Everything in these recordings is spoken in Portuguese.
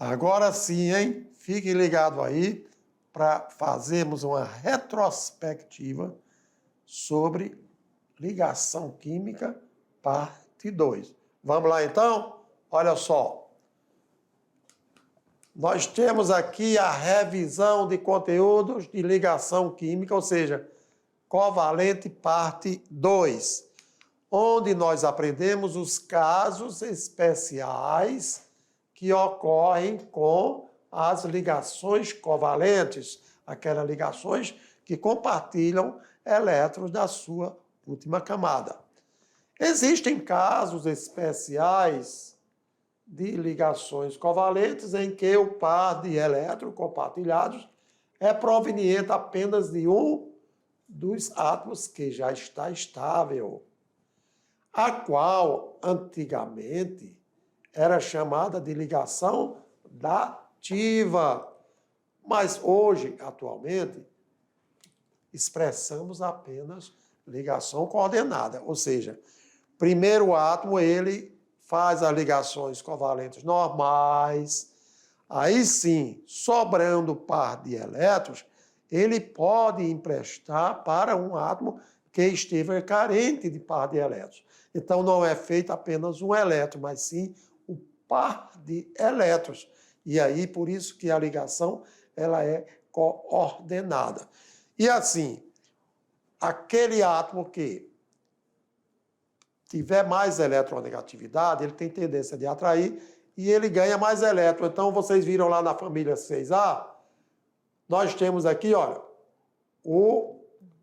Agora sim, hein? Fique ligado aí para fazermos uma retrospectiva sobre ligação química, parte 2. Vamos lá então? Olha só. Nós temos aqui a revisão de conteúdos de ligação química, ou seja, covalente parte 2, onde nós aprendemos os casos especiais que ocorrem com as ligações covalentes, aquelas ligações que compartilham elétrons da sua última camada. Existem casos especiais de ligações covalentes em que o par de elétrons compartilhados é proveniente apenas de um dos átomos que já está estável, a qual antigamente era chamada de ligação dativa, mas hoje, atualmente, expressamos apenas ligação coordenada, ou seja, primeiro átomo ele faz as ligações covalentes normais, aí sim, sobrando par de elétrons, ele pode emprestar para um átomo que estiver carente de par de elétrons. Então, não é feito apenas um elétron, mas sim o par de elétrons. E aí, por isso que a ligação ela é coordenada. E assim, aquele átomo que tiver mais eletronegatividade, ele tem tendência de atrair e ele ganha mais elétron. Então, vocês viram lá na família 6A, nós temos aqui, olha, o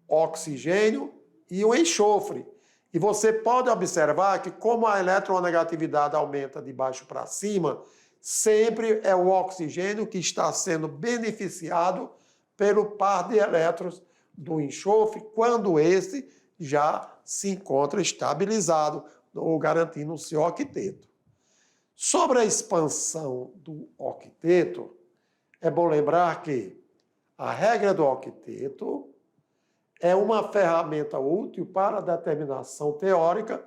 oxigênio e o enxofre. E você pode observar que como a eletronegatividade aumenta de baixo para cima, sempre é o oxigênio que está sendo beneficiado pelo par de elétrons do enxofre, quando esse já se encontra estabilizado, ou garantindo o seu octeto. Sobre a expansão do octeto, é bom lembrar que a regra do octeto é uma ferramenta útil para a determinação teórica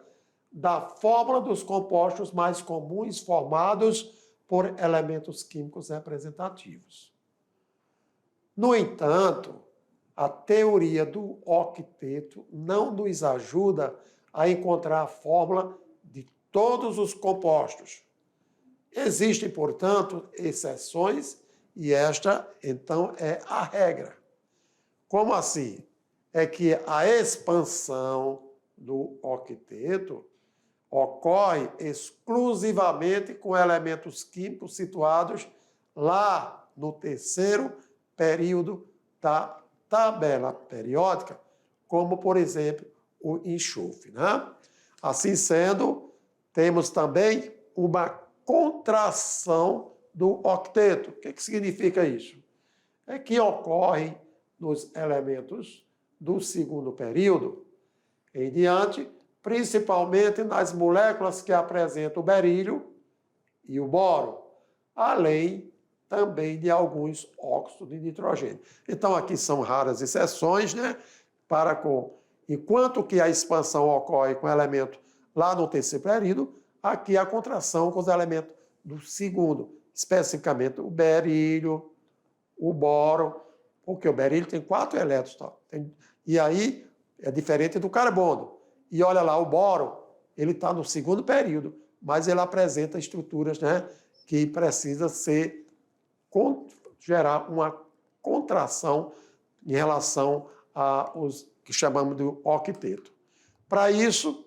da fórmula dos compostos mais comuns formados por elementos químicos representativos. No entanto, a teoria do octeto não nos ajuda a encontrar a fórmula de todos os compostos. Existem, portanto, exceções e esta, então, é a regra. Como assim? É que a expansão do octeto ocorre exclusivamente com elementos químicos situados lá no terceiro período da tabela periódica, como, por exemplo, o enxofre, né? Assim sendo, temos também uma contração do octeto. O que significa isso? É que ocorre nos elementos do segundo período em diante, principalmente nas moléculas que apresentam o berílio e o boro, além também de alguns óxidos de nitrogênio. Então, aqui são raras exceções, né? Enquanto que a expansão ocorre com elemento lá no terceiro período, aqui a contração com os elementos do segundo, especificamente o berílio, o boro, porque o berílio tem 4 elétrons. Tá? E aí é diferente do carbono. E olha lá, o boro, ele está no segundo período, mas ele apresenta estruturas, né, que precisa gerar uma contração em relação aos que chamamos de octeto. Para isso,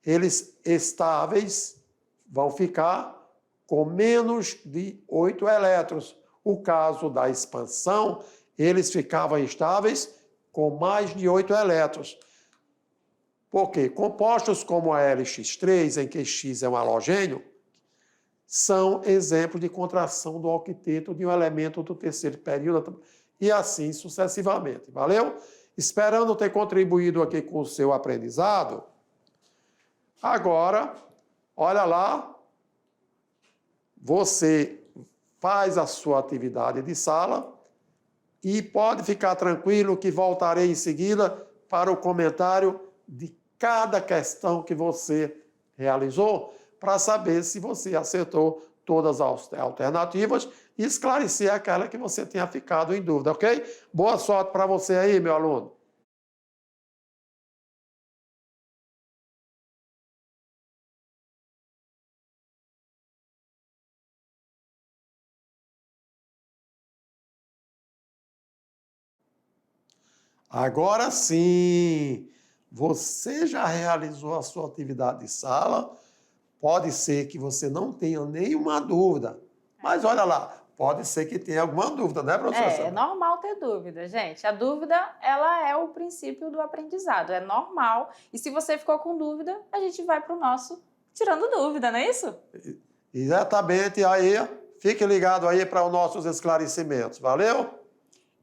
eles estáveis vão ficar com menos de 8 elétrons. O caso da expansão, eles ficavam estáveis com mais de 8 elétrons. Por quê? Compostos como a LX3, em que X é um halogênio, são exemplos de contração do octeto de um elemento do terceiro período e assim sucessivamente. Valeu? Esperando ter contribuído aqui com o seu aprendizado. Agora, olha lá, você faz a sua atividade de sala e pode ficar tranquilo que voltarei em seguida para o comentário de cada questão que você realizou para saber se você acertou todas as alternativas e esclarecer aquela que você tenha ficado em dúvida, ok? Boa sorte para você aí, meu aluno. Agora sim, você já realizou a sua atividade de sala. Pode ser que você não tenha nenhuma dúvida, mas olha lá, pode ser que tenha alguma dúvida, né, professora? É normal ter dúvida, gente. A dúvida, ela é o princípio do aprendizado, é normal. E se você ficou com dúvida, a gente vai para o nosso Tirando Dúvida, não é isso? Exatamente, aí fique ligado aí para os nossos esclarecimentos, valeu?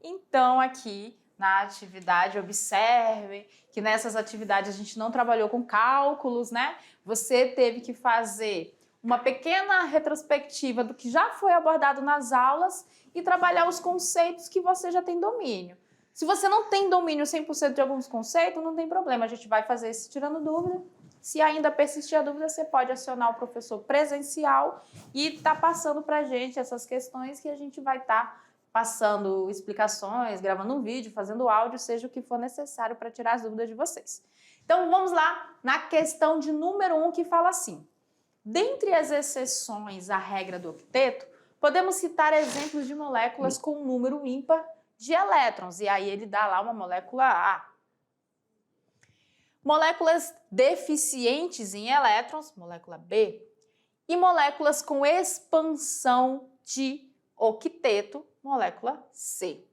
Então, aqui na atividade, observem que nessas atividades a gente não trabalhou com cálculos, né? Você teve que fazer uma pequena retrospectiva do que já foi abordado nas aulas e trabalhar os conceitos que você já tem domínio. Se você não tem domínio 100% de alguns conceitos, não tem problema, a gente vai fazer esse Tirando Dúvida. Se ainda persistir a dúvida, você pode acionar o professor presencial e tá passando para a gente essas questões que a gente vai estar passando explicações, gravando um vídeo, fazendo áudio, seja o que for necessário para tirar as dúvidas de vocês. Então vamos lá na questão de número 1, que fala assim: dentre as exceções à regra do octeto, podemos citar exemplos de moléculas com número ímpar de elétrons, e aí ele dá lá uma molécula A. Moléculas deficientes em elétrons, molécula B, e moléculas com expansão de octeto, molécula C.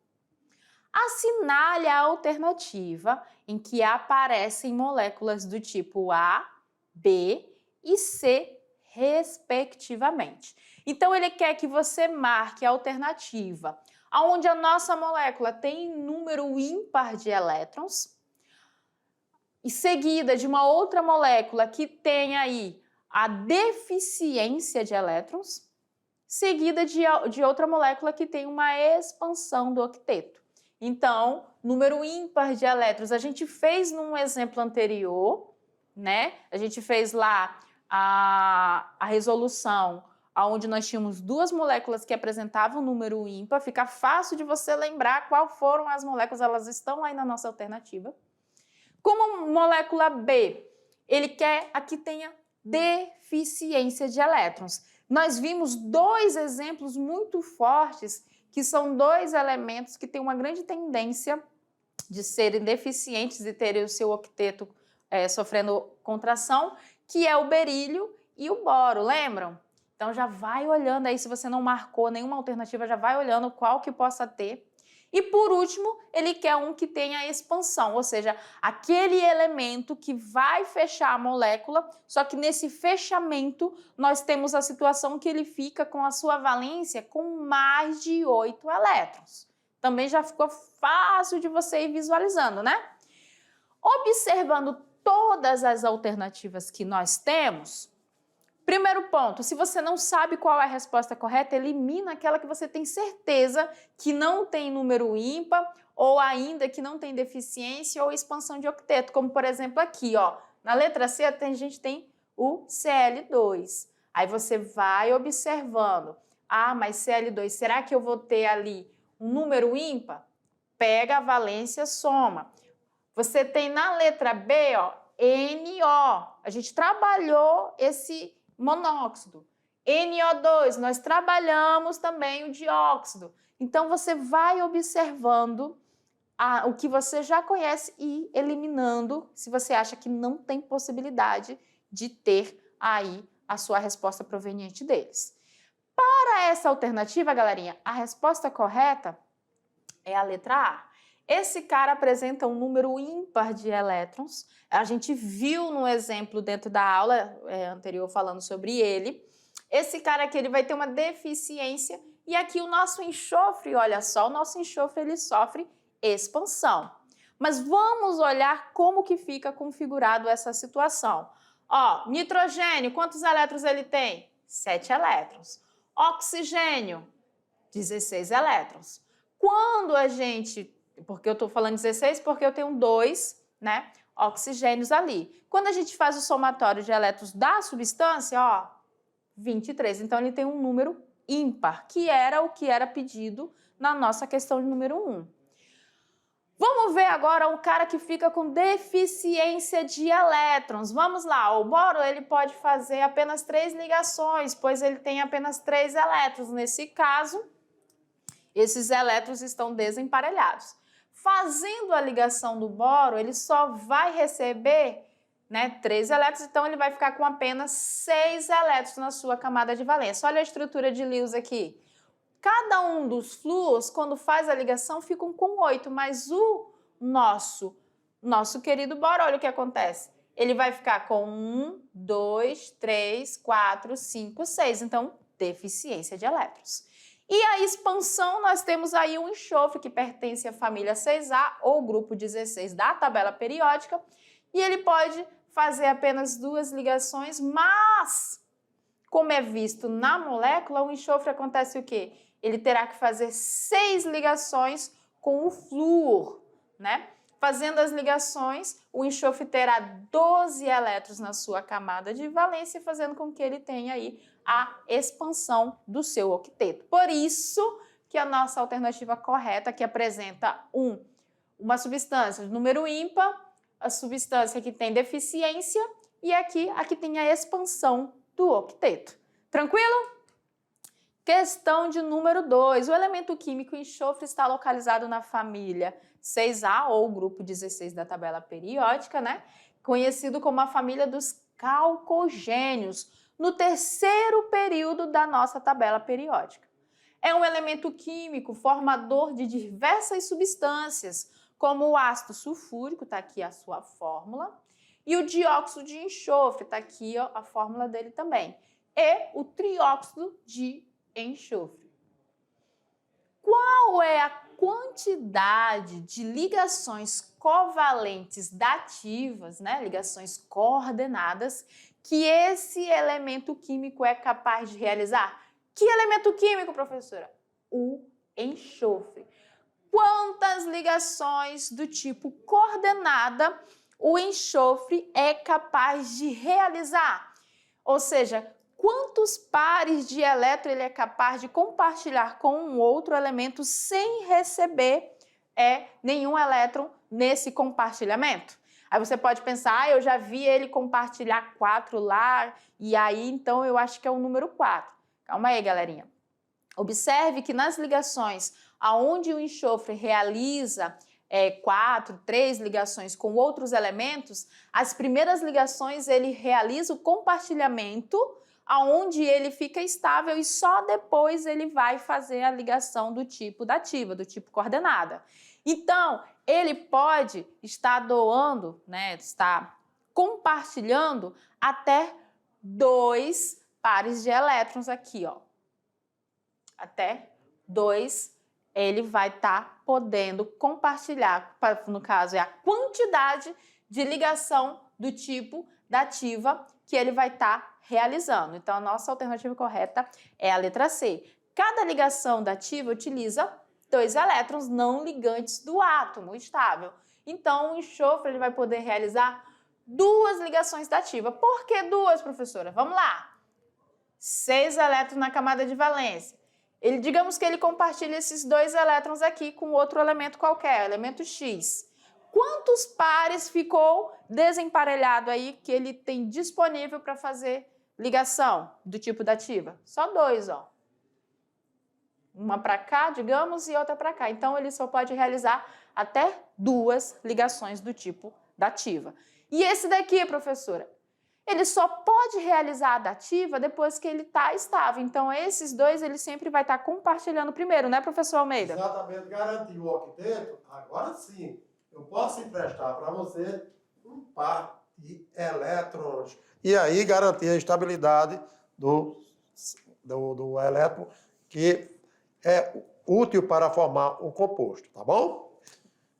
Assinale a alternativa em que aparecem moléculas do tipo A, B e C, respectivamente. Então, ele quer que você marque a alternativa onde a nossa molécula tem número ímpar de elétrons e seguida de uma outra molécula que tem aí a deficiência de elétrons, seguida de outra molécula que tem uma expansão do octeto. Então, número ímpar de elétrons, a gente fez num exemplo anterior, né? A gente fez lá a resolução onde nós tínhamos duas moléculas que apresentavam número ímpar. Fica fácil de você lembrar qual foram as moléculas, elas estão aí na nossa alternativa. Como molécula B, ele quer que tenha deficiência de elétrons. Nós vimos dois exemplos muito fortes, que são dois elementos que têm uma grande tendência de serem deficientes e terem o seu octeto sofrendo contração, que é o berílio e o boro, lembram? Então já vai olhando aí, se você não marcou nenhuma alternativa, já vai olhando qual que possa ter. E por último, ele quer um que tenha expansão, ou seja, aquele elemento que vai fechar a molécula, só que nesse fechamento nós temos a situação que ele fica com a sua valência com mais de 8 elétrons. Também já ficou fácil de você ir visualizando, né? Observando todas as alternativas que nós temos, primeiro ponto, se você não sabe qual é a resposta correta, elimina aquela que você tem certeza que não tem número ímpar ou ainda que não tem deficiência ou expansão de octeto, como por exemplo aqui, ó, na letra C a gente tem o Cl2. Aí você vai observando, mas Cl2, será que eu vou ter ali um número ímpar? Pega a valência, soma. Você tem na letra B, ó, NO. A gente trabalhou esse monóxido. NO2, nós trabalhamos também o dióxido. Então, você vai observando o que você já conhece e eliminando se você acha que não tem possibilidade de ter aí a sua resposta proveniente deles. Para essa alternativa, galerinha, a resposta correta é a letra A. Esse cara apresenta um número ímpar de elétrons. A gente viu no exemplo dentro da aula anterior falando sobre ele. Esse cara aqui ele vai ter uma deficiência e aqui o nosso enxofre, olha só, o nosso enxofre ele sofre expansão. Mas vamos olhar como que fica configurado essa situação. Ó, nitrogênio, quantos elétrons ele tem? 7 elétrons. Oxigênio, 16 elétrons. Quando a gente... Porque eu estou falando 16 porque eu tenho 2, né, oxigênios ali. Quando a gente faz o somatório de elétrons da substância, ó, 23. Então, ele tem um número ímpar, que era o que era pedido na nossa questão de número 1. Vamos ver agora o cara que fica com deficiência de elétrons. Vamos lá, o boro ele pode fazer apenas 3 ligações, pois ele tem apenas 3 elétrons. Nesse caso, esses elétrons estão desemparelhados. Fazendo a ligação do boro, ele só vai receber 3 elétrons, então ele vai ficar com apenas 6 elétrons na sua camada de valência. Olha a estrutura de Lewis aqui. Cada um dos flúors, quando faz a ligação, ficam com 8, mas o nosso querido boro, olha o que acontece. Ele vai ficar com 1, 2, 3, 4, 5, 6. Então, deficiência de elétrons. E a expansão, nós temos aí um enxofre que pertence à família 6A ou grupo 16 da tabela periódica, e ele pode fazer apenas 2 ligações, mas, como é visto na molécula, o enxofre acontece o quê? Ele terá que fazer 6 ligações com o flúor, Fazendo as ligações, o enxofre terá 12 elétrons na sua camada de valência, fazendo com que ele tenha aí a expansão do seu octeto. Por isso que a nossa alternativa correta, que apresenta uma substância de número ímpar, a substância que tem deficiência, e aqui tem a expansão do octeto. Tranquilo? Questão de número 2. O elemento químico enxofre está localizado na família 6A, ou grupo 16 da tabela periódica, conhecido como a família dos calcogênios, no 3º período da nossa tabela periódica. É um elemento químico formador de diversas substâncias, como o ácido sulfúrico, está aqui a sua fórmula, e o dióxido de enxofre, está aqui a fórmula dele também, e o trióxido de enxofre. Qual é a quantidade de ligações covalentes dativas, ligações coordenadas, que esse elemento químico é capaz de realizar? Que elemento químico, professora? O enxofre. Quantas ligações do tipo coordenada o enxofre é capaz de realizar? Ou seja, quantos pares de elétron ele é capaz de compartilhar com um outro elemento sem receber nenhum elétron nesse compartilhamento? Aí você pode pensar, eu já vi ele compartilhar 4 lá, e aí então eu acho que é o número 4. Calma aí, galerinha. Observe que nas ligações aonde o enxofre realiza 3 ligações com outros elementos, as primeiras ligações ele realiza o compartilhamento, aonde ele fica estável, e só depois ele vai fazer a ligação do tipo dativa, do tipo coordenada. Então, ele pode estar doando, estar compartilhando até 2 pares de elétrons aqui, ó. Até 2 ele vai estar podendo compartilhar, no caso é a quantidade de ligação do tipo dativa que ele vai estar realizando. Então, a nossa alternativa correta é a letra C. Cada ligação dativa utiliza 2 elétrons não ligantes do átomo estável. Então, o enxofre ele vai poder realizar 2 ligações dativas. Por que 2, professora? Vamos lá. 6 elétrons na camada de valência. Digamos que ele compartilha esses 2 elétrons aqui com outro elemento qualquer, elemento X. Quantos pares ficou desemparelhado aí que ele tem disponível para fazer ligação do tipo dativa? Só 2, ó. Uma para cá, digamos, e outra para cá. Então, ele só pode realizar até 2 ligações do tipo dativa. E esse daqui, professora? Ele só pode realizar a dativa depois que ele está estável. Então, esses 2, ele sempre vai estar compartilhando primeiro, né, professor Almeida? Exatamente, garantir o octeto, agora sim, eu posso emprestar para você um par de elétrons. E aí, garantir a estabilidade do elétron, que é útil para formar o composto, tá bom?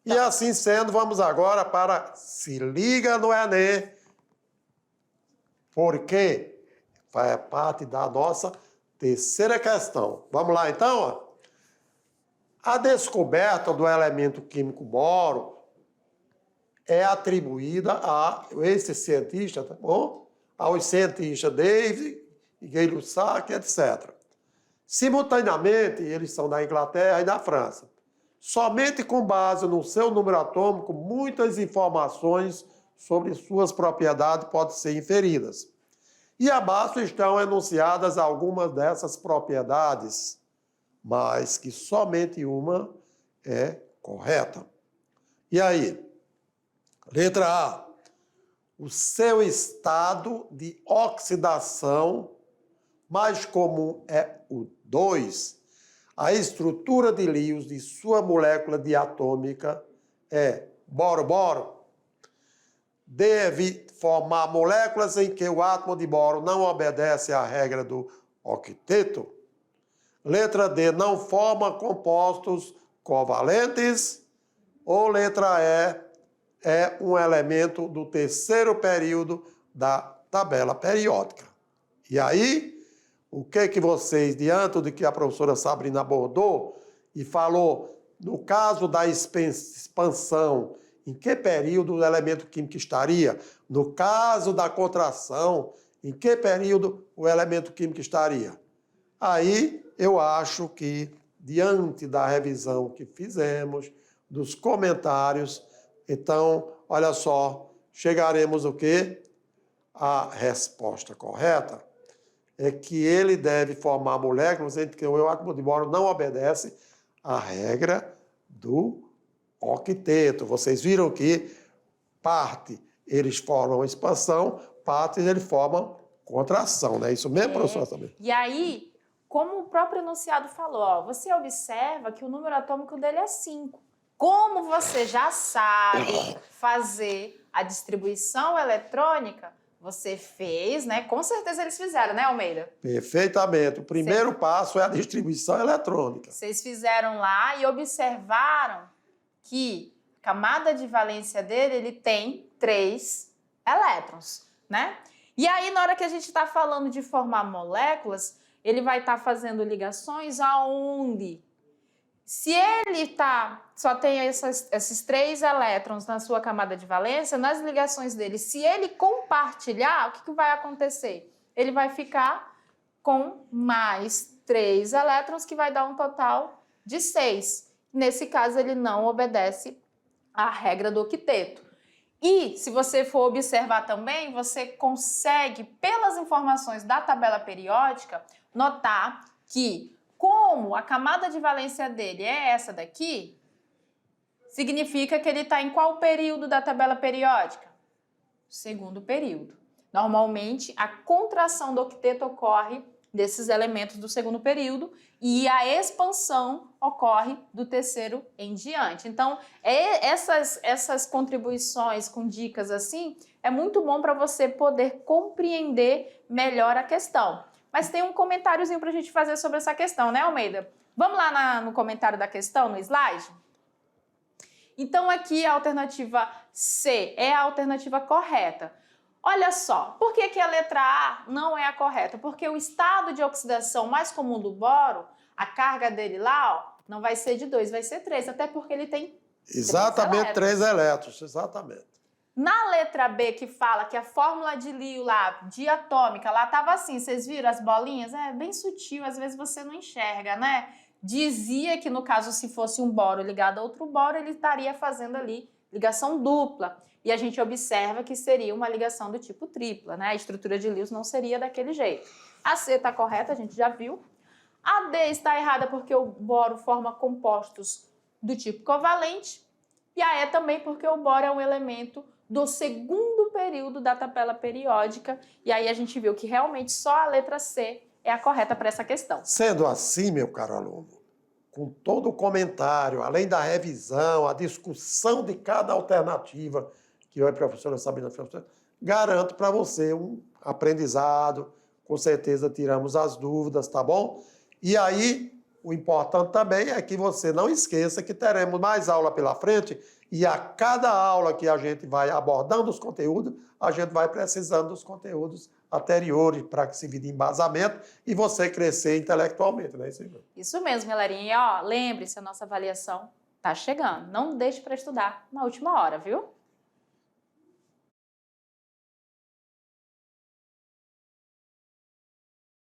E assim sendo, vamos agora para Se Liga no Enem, porque faz parte da nossa terceira questão. Vamos lá, então? Ó. A descoberta do elemento químico boro é atribuída a esse cientista, tá bom? Aos cientistas David e Gay-Lussac, etc. Simultaneamente, eles são da Inglaterra e da França. Somente com base no seu número atômico, muitas informações sobre suas propriedades podem ser inferidas. E abaixo estão enunciadas algumas dessas propriedades, mas que somente uma é correta. E aí? Letra A. O seu estado de oxidação mais comum é o 2. A estrutura de Lewis de sua molécula diatômica é boro-boro. Deve formar moléculas em que o átomo de boro não obedece à regra do octeto. Letra D, não forma compostos covalentes. Ou letra E, é um elemento do terceiro período da tabela periódica. E aí, o que vocês, diante do que a professora Sabrina abordou e falou, no caso da expansão, em que período o elemento químico estaria? No caso da contração, em que período o elemento químico estaria? Aí, eu acho que, diante da revisão que fizemos, dos comentários, então, olha só, chegaremos o quê? A resposta correta é que ele deve formar moléculas em que o átomo de boro não obedece à regra do octeto. Vocês viram que parte eles formam expansão, parte eles formam contração, não é isso mesmo, professor? Também. E aí, como o próprio enunciado falou, ó, você observa que o número atômico dele é 5. Como você já sabe fazer a distribuição eletrônica, você fez, né? Com certeza eles fizeram, né, Almeida? Perfeitamente. O primeiro passo é a distribuição eletrônica. Vocês fizeram lá e observaram que a camada de valência dele, ele tem 3 elétrons, né? E aí, na hora que a gente está falando de formar moléculas, ele vai estar fazendo ligações aonde? Se ele só tem esses 3 elétrons na sua camada de valência, nas ligações dele, se ele compartilhar, o que vai acontecer? Ele vai ficar com mais 3 elétrons, que vai dar um total de 6. Nesse caso, ele não obedece à regra do octeto. E, se você for observar também, você consegue, pelas informações da tabela periódica, notar que, como a camada de valência dele é essa daqui, significa que ele está em qual período da tabela periódica? Segundo período. Normalmente, a contração do octeto ocorre desses elementos do segundo período e a expansão ocorre do terceiro em diante. Então, essas contribuições com dicas assim, é muito bom para você poder compreender melhor a questão. Mas tem um comentáriozinho para a gente fazer sobre essa questão, né, Almeida? Vamos lá no comentário da questão, no slide? Então, aqui a alternativa C é a alternativa correta. Olha só, por que a letra A não é a correta? Porque o estado de oxidação mais comum do boro, a carga dele lá, ó, não vai ser de 2, vai ser 3, até porque ele tem exatamente 3 elétrons, exatamente. Na letra B, que fala que a fórmula de Lewis lá, diatômica, lá estava assim, vocês viram as bolinhas? É bem sutil, às vezes você não enxerga, né? Dizia que, no caso, se fosse um boro ligado a outro boro, ele estaria fazendo ali ligação dupla. E a gente observa que seria uma ligação do tipo tripla, né? A estrutura de Lewis não seria daquele jeito. A C está correta, a gente já viu. A D está errada porque o boro forma compostos do tipo covalente. E a E também porque o boro é um elemento do segundo período da tabela periódica. E aí a gente viu que realmente só a letra C é a correta para essa questão. Sendo assim, meu caro aluno, com todo o comentário, além da revisão, a discussão de cada alternativa que eu e a professora Sabrina fez, garanto para você um aprendizado, com certeza tiramos as dúvidas, tá bom? E aí, o importante também é que você não esqueça que teremos mais aula pela frente e a cada aula que a gente vai abordando os conteúdos, a gente vai precisando dos conteúdos anteriores para que se vire embasamento e você crescer intelectualmente, não é isso? Isso mesmo, galerinha. E ó, lembre-se, a nossa avaliação está chegando. Não deixe para estudar na última hora, viu?